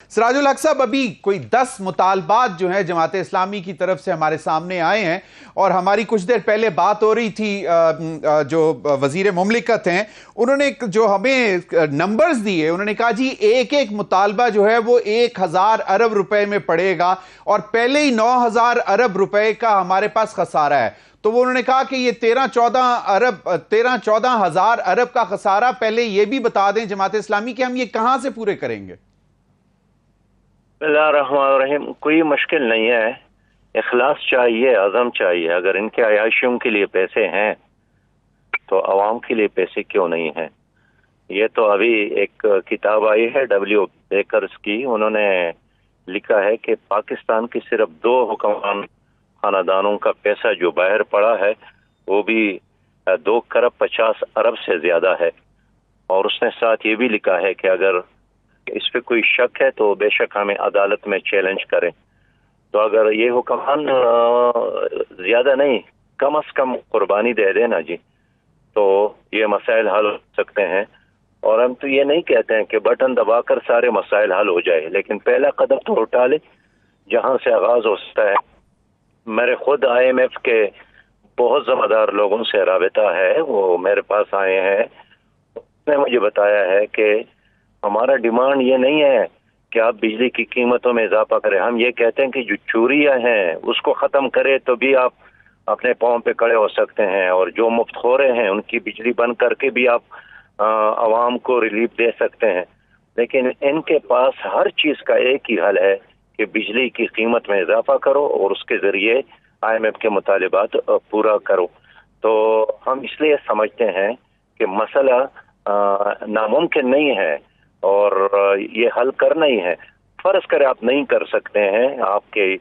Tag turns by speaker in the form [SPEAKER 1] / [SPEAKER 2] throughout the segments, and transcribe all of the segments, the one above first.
[SPEAKER 1] सिराजुल हक साहब, अभी कोई 10 मुतालबात जो हैं जमात इस्लामी की तरफ से हमारे सामने आए हैं और हमारी कुछ देर पहले बात हो रही थी। जो वजीर मुमलिकत हैं उन्होंने जो हमें नंबर्स दिए, उन्होंने कहा जी एक एक मुतालबा जो है वो 1000 अरब रुपए में पड़ेगा और पहले ही 9000 अरब रुपए का हमारे पास खसारा है। तो वो उन्होंने कहा कि ये 13-14 हजार अरब का खसारा पहले ये भी बता दें जमात इस्लामी कि हम ये कहां से पूरे करेंगे।
[SPEAKER 2] बिस्मिल्लाहिर्रहमानिर्रहीम, कोई मुश्किल नहीं है। इखलास चाहिए, अज़म चाहिए। अगर इनके अयाशियों के लिए पैसे हैं तो आवाम के लिए पैसे क्यों नहीं हैं। ये तो अभी एक किताब आई है डब्ल्यू बेकर्स की, उन्होंने लिखा है कि पाकिस्तान की सिर्फ 2 हुक्मरान खानदानों का पैसा जो बाहर पड़ा है वो भी 2 खरब 50 अरब से ज्यादा है। और उसने साथ ये भी लिखा है कि अगर इस पे कोई शक है तो बेशक हमें अदालत में चैलेंज करें। तो अगर ये हुक्मरान ज्यादा नहीं, कम अज कम कुर्बानी दे देना जी, तो ये मसाइल हल हो सकते हैं। और हम तो ये नहीं कहते हैं कि बटन दबाकर सारे मसाइल हल हो जाए, लेकिन पहला कदम तो उठा ले जहां से आगाज हो सकता है। मेरे खुद IMF के बहुत ज़िम्मेदार लोगों से राबिता है, वो मेरे पास आए हैं। उसने मुझे बताया है कि हमारा डिमांड ये नहीं है कि आप बिजली की कीमतों में इजाफा करें। हम ये कहते हैं कि जो चोरियां हैं उसको ख़त्म करें तो भी आप अपने पाँव पे खड़े हो सकते हैं, और जो मुफ्तखोरे हैं उनकी बिजली बंद करके भी आप आवाम को रिलीफ दे सकते हैं। लेकिन इनके पास हर चीज़ का एक ही हल है कि बिजली की कीमत में इजाफा करो और उसके ज़रिए IMF के मुतालिबात पूरा करो। तो हम इसलिए समझते हैं कि मसला नामुमकिन नहीं है और ये हल करना ही है। फर्ज करे आप नहीं कर सकते हैं, आपकी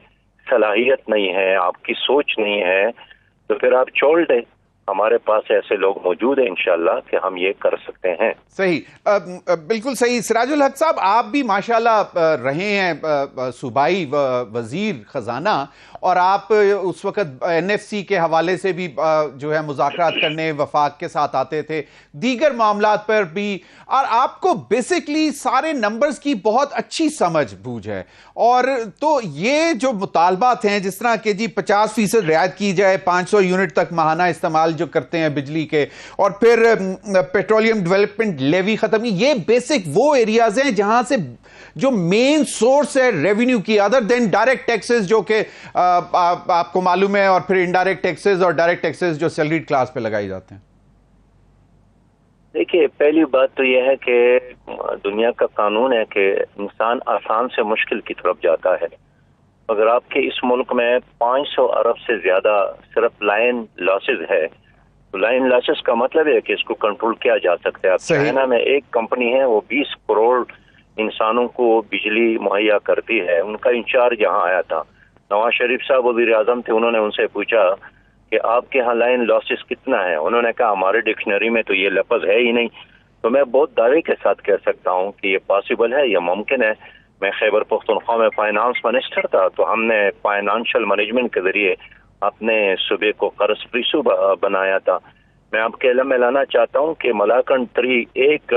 [SPEAKER 2] सलाहियत नहीं है, आपकी सोच नहीं है, तो फिर आप छोड़ दें। हमारे पास ऐसे लोग मौजूद हैं इंशाल्लाह कि हम ये कर सकते हैं।
[SPEAKER 1] सही, बिल्कुल सही। सिराजुल हक साहब, आप भी माशाल्लाह रहे हैं सूबाई वजीर खजाना, और आप उस वक्त NFC के हवाले से भी जो है मुज़ाकरात करने वफाक के साथ आते थे, दीगर मामलात पर भी, और आपको बेसिकली सारे नंबर्स की बहुत अच्छी समझ बूझ है। और तो ये जो मुतालबात हैं, जिस तरह के जी 50% रियायत की जाए, 500 यूनिट तक माहाना इस्तेमाल जो करते हैं बिजली के, और फिर पेट्रोलियम डेवलपमेंट लेवी खत्म, ये बेसिक वो एरियाज हैं जहां से जो मेन सोर्स है रेवेन्यू की, अदर देन डायरेक्ट टैक्सेस जो कि आपको मालूम है, और फिर इनडायरेक्ट टैक्सेस और डायरेक्ट टैक्सेस जो सैलरीड क्लास पे लगाए जाते हैं।
[SPEAKER 2] देखिए, पहली बात तो यह है कि दुनिया का कानून है कि इंसान आसान से मुश्किल की तरफ जाता है। अगर आपके इस मुल्क में 500 अरब से ज्यादा सिर्फ लाइन लॉसेज है, तो लाइन लॉसेज का मतलब है कि इसको कंट्रोल किया जा सकता है। अब चाइना में एक कंपनी है, वो 20 करोड़ इंसानों को बिजली मुहैया करती है। उनका इंचार्ज यहाँ आया था, नवाज शरीफ साहब वज़ीर आज़म थे। उन्होंने उनसे पूछा कि आपके यहाँ लाइन लॉसेस कितना है। उन्होंने कहा हमारे डिक्शनरी में तो ये लफ्ज है ही नहीं। तो मैं बहुत दावे के साथ कह सकता हूँ कि ये पॉसिबल है, ये मुमकिन है। मैं खैबर पख्तूनख्वा में फाइनेंस मिनिस्टर था, तो हमने फाइनेंशियल मैनेजमेंट के जरिए अपने सूबे को कर्ज फ्री सूबा बनाया था। मैं आपके इल्म में लाना चाहता हूँ कि मलाकन 3 एक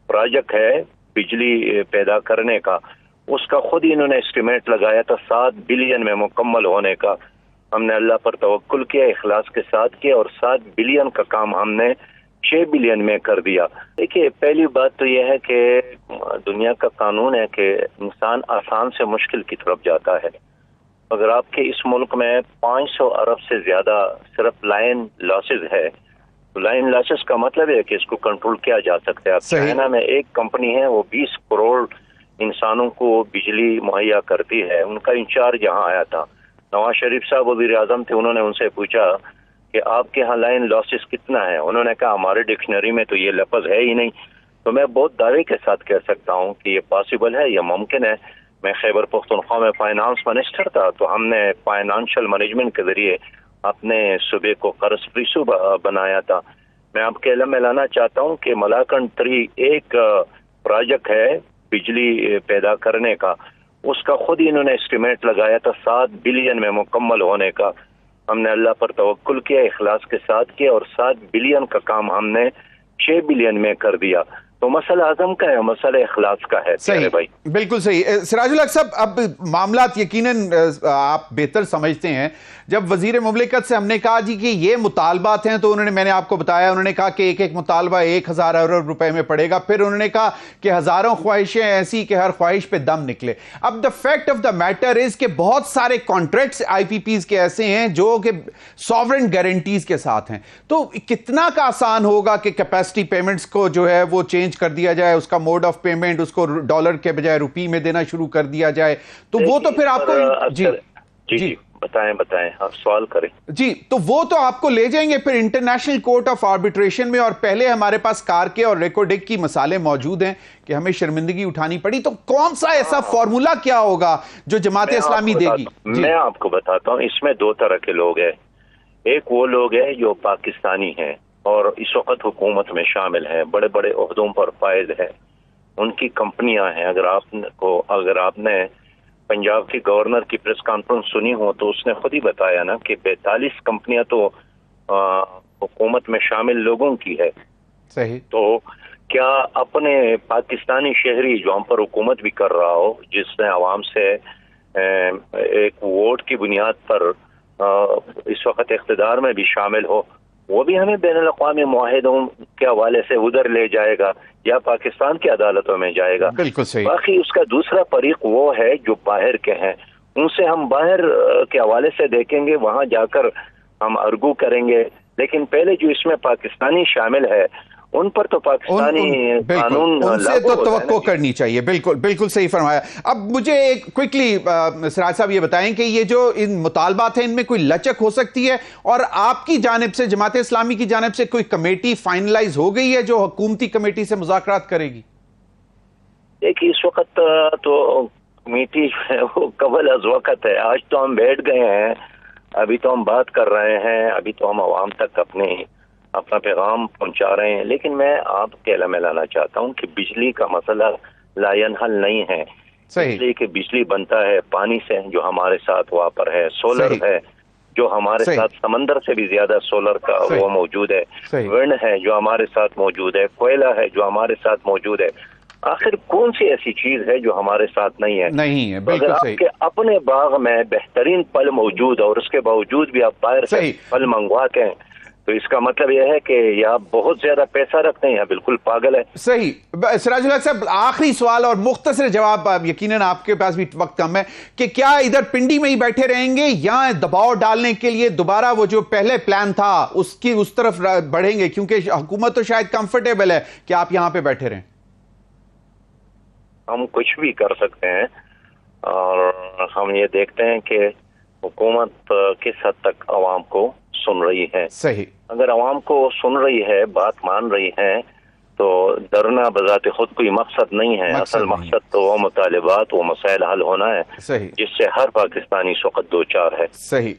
[SPEAKER 2] प्रोजेक्ट है बिजली पैदा करने का, उसका खुद ही इन्होंने एस्टिमेट लगाया था 7 बिलियन में मुकम्मल होने का। हमने अल्लाह पर तवक्कुल किया, इखलास के साथ किया, और 7 बिलियन का काम हमने 6 बिलियन में कर दिया। देखिए, पहली बात तो यह है कि दुनिया का कानून है कि इंसान आसान से मुश्किल की तरफ जाता है। अगर आपके इस मुल्क में 500 अरब से ज्यादा सिर्फ लाइन लॉसेज है, तो लाइन लॉसेज का मतलब है कि इसको कंट्रोल किया जा सकता है। अब चाइना में एक कंपनी है, वो 20 करोड़ इंसानों को बिजली मुहैया करती है। उनका इंचार्ज यहाँ आया था, नवाज शरीफ साहब वज़ीर आज़म थे। उन्होंने उनसे पूछा कि आपके यहाँ लाइन लॉसेस कितना है। उन्होंने कहा हमारे डिक्शनरी में तो ये लफ्ज है ही नहीं। तो मैं बहुत दावे के साथ कह सकता हूँ कि ये पॉसिबल है, ये मुमकिन है। मैं खैबर पख्तूनख्वा में फाइनेंस मिनिस्टर था, तो हमने फाइनेंशियल मैनेजमेंट के जरिए अपने सूबे को कर्ज फ्री सूबा बनाया था। मैं आपके इल्म में लाना चाहता हूँ कि मलाकन 3 एक प्रोजेक्ट है बिजली पैदा करने का, उसका खुद ही इन्होंने एस्टिमेट लगाया था 7 बिलियन में मुकम्मल होने का। हमने अल्लाह पर तवक्कुल किया, इखलास के साथ किया, और 7 बिलियन का काम हमने 6 बिलियन में कर दिया। تو مسئلہ اعظم کا ہے، مسئلہ اخلاص کا ہے.
[SPEAKER 1] صحیح بھائی، بالکل صحیح. سراج الحق صاحب، اب معاملات یقیناً آپ بہتر سمجھتے ہیں. جب وزیر مملکت سے ہم نے کہا جی کہ یہ مطالبات ہیں، تو میں نے آپ کو بتایا، انہوں نے کہا کہ ایک مطالبہ 1000 ارب روپے میں پڑے گا. پھر انہوں نے کہا کہ ہزاروں خواہشیں ایسی کہ ہر خواہش پہ دم نکلے. اب the fact of the matter is کہ بہت سارے کانٹریکٹس آئی پی پیز کے ایسے ہیں جو کہ سوورن گارنٹیز کے ساتھ ہیں. تو کتنا کا آسان ہوگا کہ کیپیسٹی پیمنٹس کو جو ہے وہ چینج کر دیا جائے، اس کا موڈ آف پیمنٹ اس کو ڈالر کے بجائے روپی میں دینا شروع کر دیا جائے؟ تو وہ تو پھر آپ کو
[SPEAKER 2] جی بتائیں آپ سوال کریں.
[SPEAKER 1] جی، تو وہ تو آپ کو لے جائیں گے پھر انٹرنیشنل کورٹ آف آربیٹریشن میں، اور پہلے ہمارے پاس کار کے اور ریکوڈک کی مسالے موجود ہیں کہ ہمیں شرمندگی اٹھانی پڑی. تو کون سا ایسا فارمولا کیا ہوگا جو جماعت اسلامی دے گی؟
[SPEAKER 2] میں آپ کو بتاتا ہوں، اس میں دو طرح کے لوگ ہیں. ایک وہ لوگ ہیں جو پاکستانی ہیں اور اس وقت حکومت میں شامل ہیں، بڑے بڑے عہدوں پر فائز ہیں، ان کی کمپنیاں ہیں. اگر آپ نے پنجاب کے گورنر کی پریس کانفرنس سنی ہو تو اس نے خود ہی بتایا نا کہ 42 کمپنیاں تو حکومت میں شامل لوگوں کی ہے.
[SPEAKER 1] صحیح.
[SPEAKER 2] تو کیا اپنے پاکستانی شہری جو ہم پر حکومت بھی کر رہا ہو، جس نے عوام سے ایک ووٹ کی بنیاد پر اس وقت اقتدار میں بھی شامل ہو، وہ بھی ہمیں بین الاقوامی معاہدوں کے حوالے سے ادھر لے جائے گا یا پاکستان کی عدالتوں میں جائے گا؟
[SPEAKER 1] بالکل صحیح.
[SPEAKER 2] باقی اس کا دوسرا فریق وہ ہے جو باہر کے ہیں، ان سے ہم باہر کے حوالے سے دیکھیں گے، وہاں جا کر ہم ارگو کریں گے. لیکن پہلے جو اس میں پاکستانی شامل ہے ان پر تو پاکستانی قانون
[SPEAKER 1] ان سے تو توقع کرنی چاہیے. بالکل بالکل صحیح فرمایا. اب مجھے ایک کوئکلی سراج صاحب یہ بتائیں کہ یہ جو ان مطالبات ہیں ان میں کوئی لچک ہو سکتی ہے، اور آپ کی جانب سے، جماعت اسلامی کی جانب سے، کوئی کمیٹی فائنلائز ہو گئی ہے جو حکومتی کمیٹی سے مذاکرات کرے گی؟
[SPEAKER 2] دیکھیے، اس وقت تو کمیٹی وہ قبل از وقت ہے. آج تو ہم بیٹھ گئے ہیں، ابھی تو ہم بات کر رہے ہیں، ابھی تو ہم عوام تک اپنا پیغام پہنچا رہے ہیں. لیکن میں آپ کے علم میں لانا چاہتا ہوں کہ بجلی کا مسئلہ لا ینحل نہیں ہے. اس لیے کہ بجلی بنتا ہے پانی سے جو ہمارے ساتھ وہاں پر ہے، سولر ہے جو ہمارے ساتھ سمندر سے بھی زیادہ سولر کا وہ موجود ہے، ونڈ ہے جو ہمارے ساتھ موجود ہے، کوئلہ ہے جو ہمارے ساتھ موجود ہے. آخر کون سی ایسی چیز ہے جو ہمارے ساتھ نہیں ہے؟
[SPEAKER 1] بالکل
[SPEAKER 2] آپ کے اپنے باغ میں بہترین پھل موجود اور اس کے باوجود بھی آپ باہر سے پھل منگواتے ہیں، تو اس کا مطلب یہ ہے کہ یا بہت زیادہ پیسہ رکھتے ہیں یا بالکل پاگل ہے.
[SPEAKER 1] صحیح. سراج الحق صاحب، آخری سوال اور مختصر جواب، یقیناً آپ کے پاس بھی وقت کم ہے، کہ کیا ادھر پنڈی میں ہی بیٹھے رہیں گے یا دباؤ ڈالنے کے لیے دوبارہ وہ جو پہلے پلان تھا اس طرف بڑھیں گے؟ کیونکہ حکومت تو شاید کمفرٹیبل ہے کہ آپ یہاں پہ بیٹھے رہیں.
[SPEAKER 2] ہم کچھ بھی کر سکتے ہیں، اور ہم یہ دیکھتے ہیں کہ حکومت کس حد تک عوام کو سن رہی ہے.
[SPEAKER 1] صحیح.
[SPEAKER 2] اگر عوام کو سن رہی ہے، بات مان رہی ہے، تو ڈرنا بذات خود کوئی مقصد نہیں ہے. اصل مقصد تو وہ مطالبات، وہ مسائل حل ہونا ہے جس سے ہر پاکستانی اس وقت دو چار ہے.
[SPEAKER 1] صحیح.